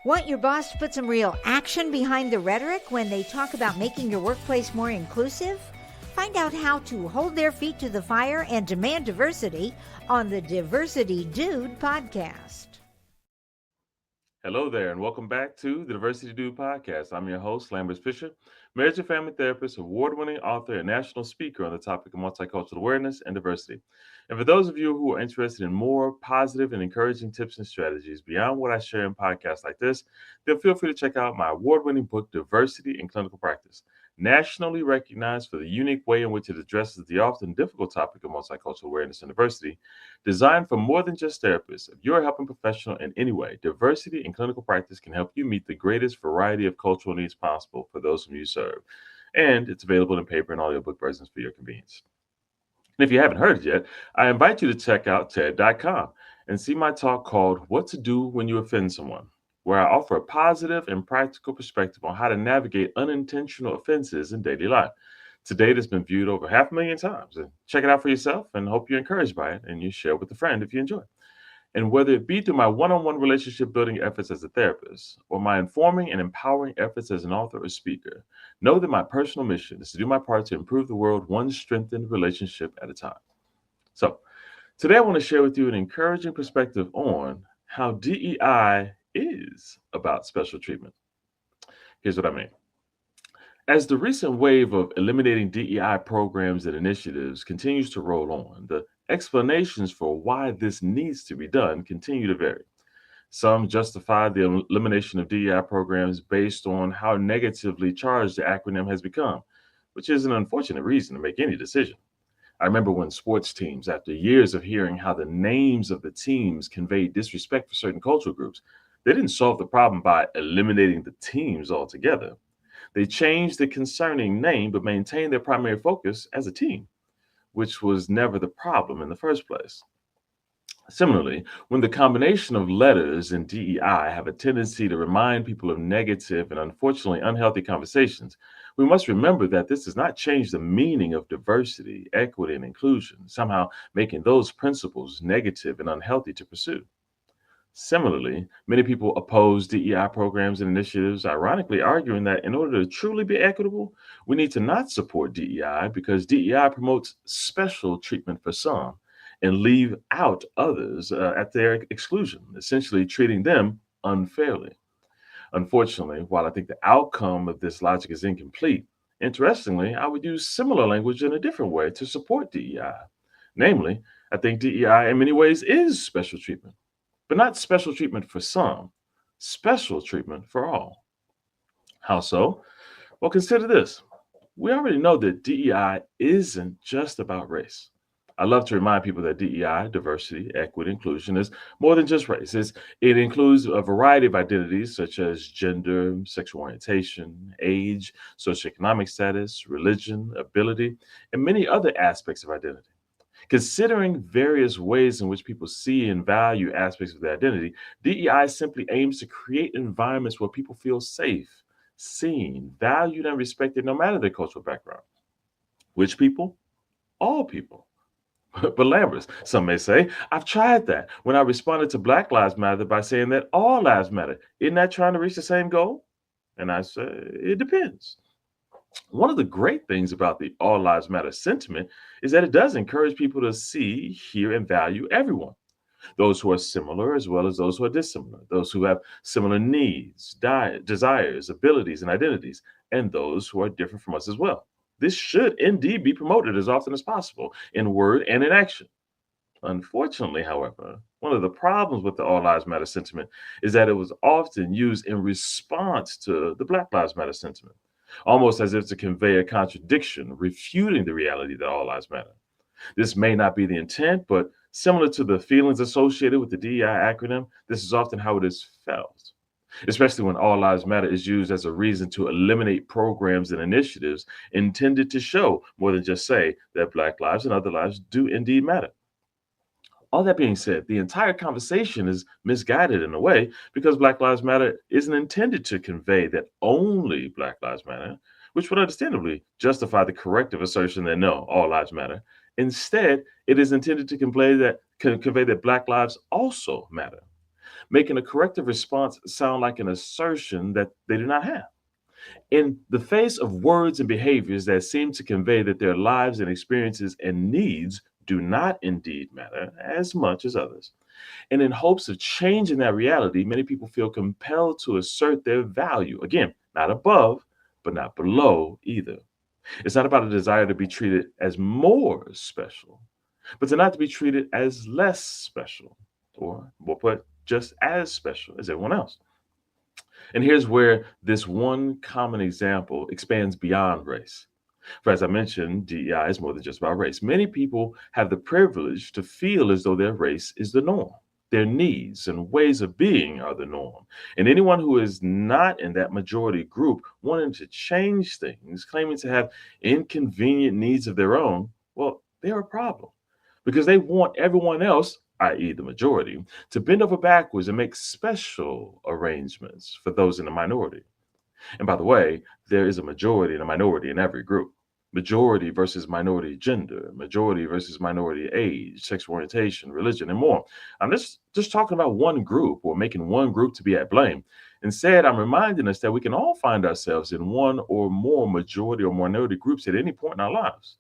Want your boss to put some real action behind the rhetoric when they talk about making your workplace more inclusive? Find out how to hold their feet to the fire and demand diversity on the Diversity Dude podcast. Hello there, and welcome back to the Diversity Dude podcast. I'm your host, Lambert Fisher, marriage and family therapist, award-winning author, and national speaker on the topic of multicultural awareness and diversity. And for those of you who are interested in more positive and encouraging tips and strategies beyond what I share in podcasts like this, then feel free to check out my award-winning book, Diversity in Clinical Practice, nationally recognized for the unique way in which it addresses the often difficult topic of multicultural awareness and diversity. Designed for more than just therapists, if you're a helping professional in any way, diversity in clinical practice can help you meet the greatest variety of cultural needs possible for those whom you serve. And it's available in paper and audiobook versions for your convenience. And if you haven't heard it yet, I invite you to check out TED.com and see my talk called What to Do When You Offend Someone, where I offer a positive and practical perspective on how to navigate unintentional offenses in daily life. To date, it's been viewed over 500,000 times. And check it out for yourself and hope you're encouraged by it and you share with a friend if you enjoy it. And whether it be through my one-on-one relationship building efforts as a therapist or my informing and empowering efforts as an author or speaker, know that my personal mission is to do my part to improve the world one strengthened relationship at a time. So today I want to share with you an encouraging perspective on how DEI is about special treatment. Here's what I mean. As the recent wave of eliminating DEI programs and initiatives continues to roll on, the explanations for why this needs to be done continue to vary. Some justify the elimination of DEI programs based on how negatively charged the acronym has become, which is an unfortunate reason to make any decision. I remember when sports teams, after years of hearing how the names of the teams conveyed disrespect for certain cultural groups, they didn't solve the problem by eliminating the teams altogether. They changed the concerning name but maintained their primary focus as a team, which was never the problem in the first place. Similarly, when the combination of letters and DEI have a tendency to remind people of negative and unfortunately unhealthy conversations, we must remember that this does not change the meaning of diversity, equity, and inclusion, somehow making those principles negative and unhealthy to pursue. Similarly, many people oppose DEI programs and initiatives, ironically arguing that in order to truly be equitable, we need to not support DEI because DEI promotes special treatment for some and leave out others at their exclusion, essentially treating them unfairly. Unfortunately, while I think the outcome of this logic is incomplete, interestingly, I would use similar language in a different way to support DEI. Namely, I think DEI in many ways is special treatment, but not special treatment for some, special treatment for all. How so? Well, consider this. We already know that DEI isn't just about race. I love to remind people that DEI, diversity, equity, inclusion, is more than just race. It includes a variety of identities such as gender, sexual orientation, age, socioeconomic status, religion, ability, and many other aspects of identity. Considering various ways in which people see and value aspects of their identity, DEI simply aims to create environments where people feel safe, seen, valued, and respected no matter their cultural background. Which people? All people. But Lambers, some may say, I've tried that when I responded to Black Lives Matter by saying that all lives matter. Isn't that trying to reach the same goal? And I say, it depends. One of the great things about the All Lives Matter sentiment is that it does encourage people to see, hear, and value everyone. Those who are similar as well as those who are dissimilar, those who have similar needs, desires, abilities, and identities, and those who are different from us as well. This should indeed be promoted as often as possible in word and in action. Unfortunately, however, one of the problems with the All Lives Matter sentiment is that it was often used in response to the Black Lives Matter sentiment, almost as if to convey a contradiction, refuting the reality that all lives matter. This may not be the intent, but similar to the feelings associated with the DEI acronym, this is often how it is felt, especially when all lives matter is used as a reason to eliminate programs and initiatives intended to show more than just say that Black lives and other lives do indeed matter. All that being said, the entire conversation is misguided in a way because Black Lives Matter isn't intended to convey that only Black Lives Matter, which would understandably justify the corrective assertion that no, all lives matter. Instead, it is intended to convey that Black lives also matter. making a corrective response sound like an assertion that they do not have. In the face of words and behaviors that seem to convey that their lives and experiences and needs do not indeed matter as much as others. And in hopes of changing that reality, many people feel compelled to assert their value. Again, not above, but not below either. It's not about a desire to be treated as more special, but to not to be treated as less special, or we'll put just as special as everyone else. And here's where this one common example expands beyond race. For as I mentioned, DEI is more than just about race. Many people have the privilege to feel as though their race is the norm. Their needs and ways of being are the norm. And anyone who is not in that majority group wanting to change things, claiming to have inconvenient needs of their own, well, they're a problem because they want everyone else, i.e., the majority, to bend over backwards and make special arrangements for those in the minority. And by the way, there is a majority and a minority in every group. Majority versus minority gender, majority versus minority age, sexual orientation, religion, and more. I'm just talking about one group or making one group to be at blame. Instead, I'm reminding us that we can all find ourselves in one or more majority or minority groups at any point in our lives.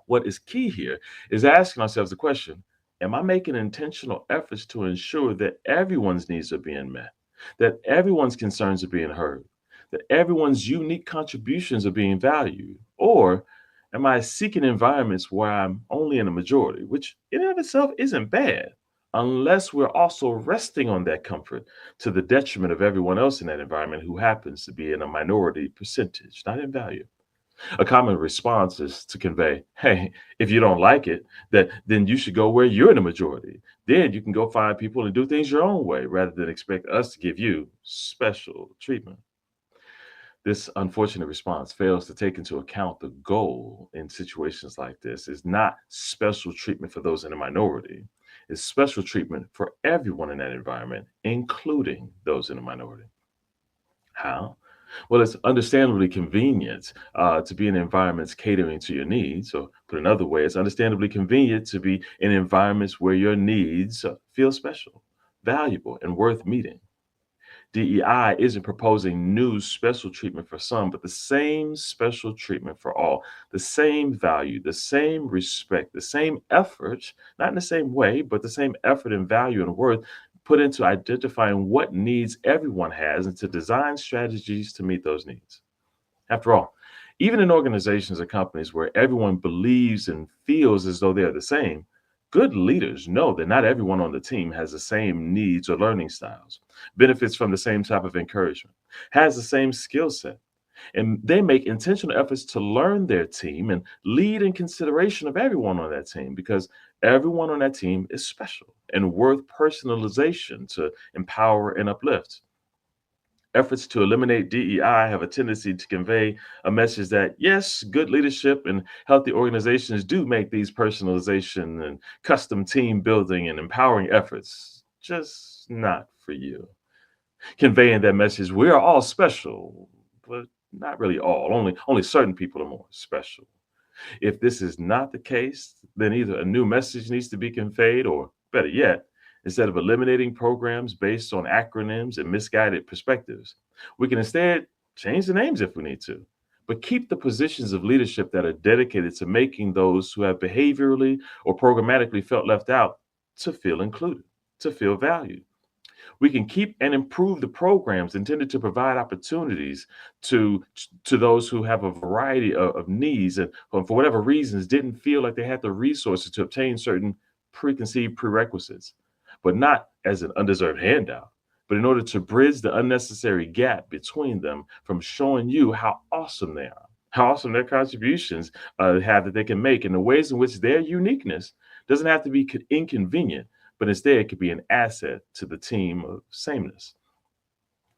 What is key here is asking ourselves the question: am I making intentional efforts to ensure that everyone's needs are being met, that everyone's concerns are being heard, that everyone's unique contributions are being valued? Or am I seeking environments where I'm only in a majority, which in and of itself isn't bad, unless we're also resting on that comfort to the detriment of everyone else in that environment who happens to be in a minority percentage, not in value? A common response is to convey, hey, if you don't like it, that then you should go where you're in the majority. Then you can go find people and do things your own way rather than expect us to give you special treatment. This unfortunate response fails to take into account the goal in situations like this is not special treatment for those in the minority. It's special treatment for everyone in that environment, including those in the minority. How? Well, it's understandably convenient to be in environments catering to your needs. Or put another way, it's understandably convenient to be in environments where your needs feel special, valuable, and worth meeting. DEI isn't proposing new special treatment for some, but the same special treatment for all, the same value, the same respect, the same effort, not in the same way, but the same effort and value and worth put into identifying what needs everyone has and to design strategies to meet those needs. After all, even in organizations or companies where everyone believes and feels as though they are the same, good leaders know that not everyone on the team has the same needs or learning styles, benefits from the same type of encouragement, has the same skill set. And they make intentional efforts to learn their team and lead in consideration of everyone on that team because everyone on that team is special and worth personalization to empower and uplift. Efforts to eliminate DEI have a tendency to convey a message that, yes, good leadership and healthy organizations do make these personalization and custom team building and empowering efforts, just not for you. Conveying that message, we are all special, but not really all. Only certain people are more special. If this is not the case, then either a new message needs to be conveyed, or better yet, instead of eliminating programs based on acronyms and misguided perspectives, we can instead change the names if we need to, but keep the positions of leadership that are dedicated to making those who have behaviorally or programmatically felt left out to feel included, to feel valued. We can keep and improve the programs intended to provide opportunities to to those who have a variety of needs and for whatever reasons didn't feel like they had the resources to obtain certain preconceived prerequisites, but not as an undeserved handout, but in order to bridge the unnecessary gap between them from showing you how awesome they are, how awesome their contributions have that they can make, and the ways in which their uniqueness doesn't have to be inconvenient, but instead it could be an asset to the team of sameness.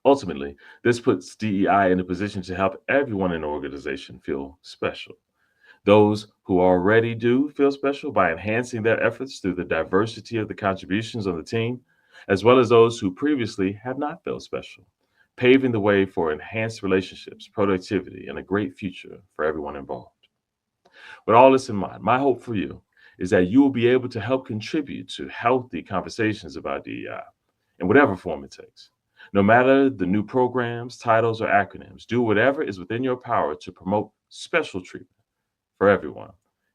Ultimately, this puts DEI in a position to help everyone in the organization feel special. Those who already do feel special by enhancing their efforts through the diversity of the contributions on the team, as well as those who previously have not felt special, paving the way for enhanced relationships, productivity, and a great future for everyone involved. With all this in mind, my hope for you is that you will be able to help contribute to healthy conversations about DEI. in whatever form it takes. No matter the new programs, titles, or acronyms, do whatever is within your power to promote special treatment for everyone,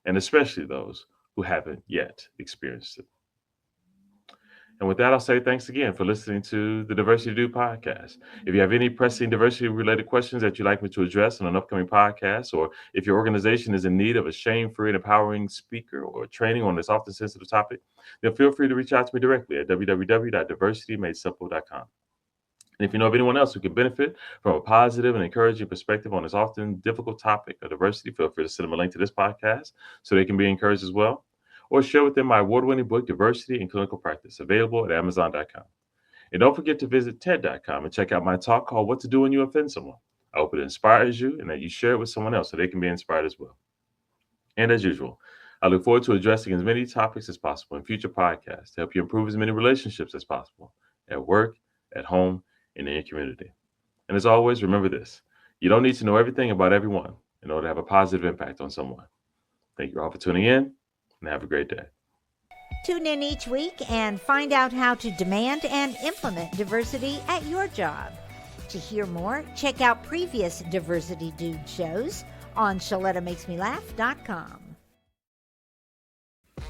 and especially those who haven't yet experienced it. And with that, I'll say thanks again for listening to the Diversity Do podcast. If you have any pressing diversity-related questions that you'd like me to address on an upcoming podcast, or if your organization is in need of a shame-free and empowering speaker or training on this often sensitive topic, then feel free to reach out to me directly at www.diversitymadesimple.com. And if you know of anyone else who can benefit from a positive and encouraging perspective on this often difficult topic of diversity, feel free to send them a link to this podcast so they can be encouraged as well. Or share with them my award-winning book, Diversity in Clinical Practice, available at Amazon.com. And don't forget to visit TED.com and check out my talk called What to Do When You Offend Someone. I hope it inspires you and that you share it with someone else so they can be inspired as well. And as usual, I look forward to addressing as many topics as possible in future podcasts to help you improve as many relationships as possible at work, at home, and in your community. And as always, remember this: you don't need to know everything about everyone in order to have a positive impact on someone. Thank you all for tuning in, and have a great day. Tune in each week and find out how to demand and implement diversity at your job. To hear more, check out previous Diversity Dude shows on ShalettaMakesMeLaugh.com.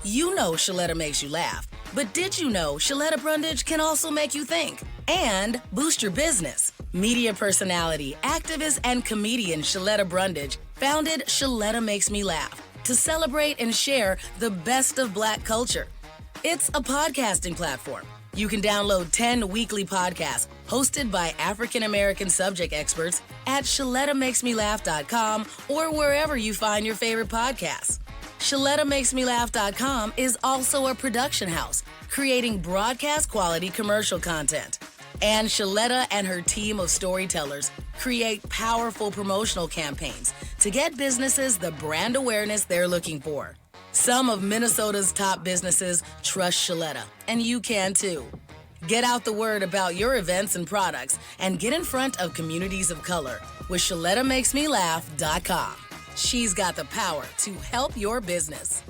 You know Shaletta makes you laugh, but did you know Shaletta Brundage can also make you think and boost your business? Media personality, activist, and comedian Shaletta Brundage founded Shaletta Makes Me Laugh to celebrate and share the best of Black culture. It's a podcasting platform. You can download 10 weekly podcasts hosted by African-American subject experts at ShalettaMakesMeLaugh.com or wherever you find your favorite podcasts. ShalettaMakesMeLaugh.com is also a production house, creating broadcast-quality commercial content. And Shaletta and her team of storytellers create powerful promotional campaigns to get businesses the brand awareness they're looking for. Some of Minnesota's top businesses trust Shaletta, and you can too. Get out the word about your events and products and get in front of communities of color with ShalettaMakesMeLaugh.com. She's got the power to help your business.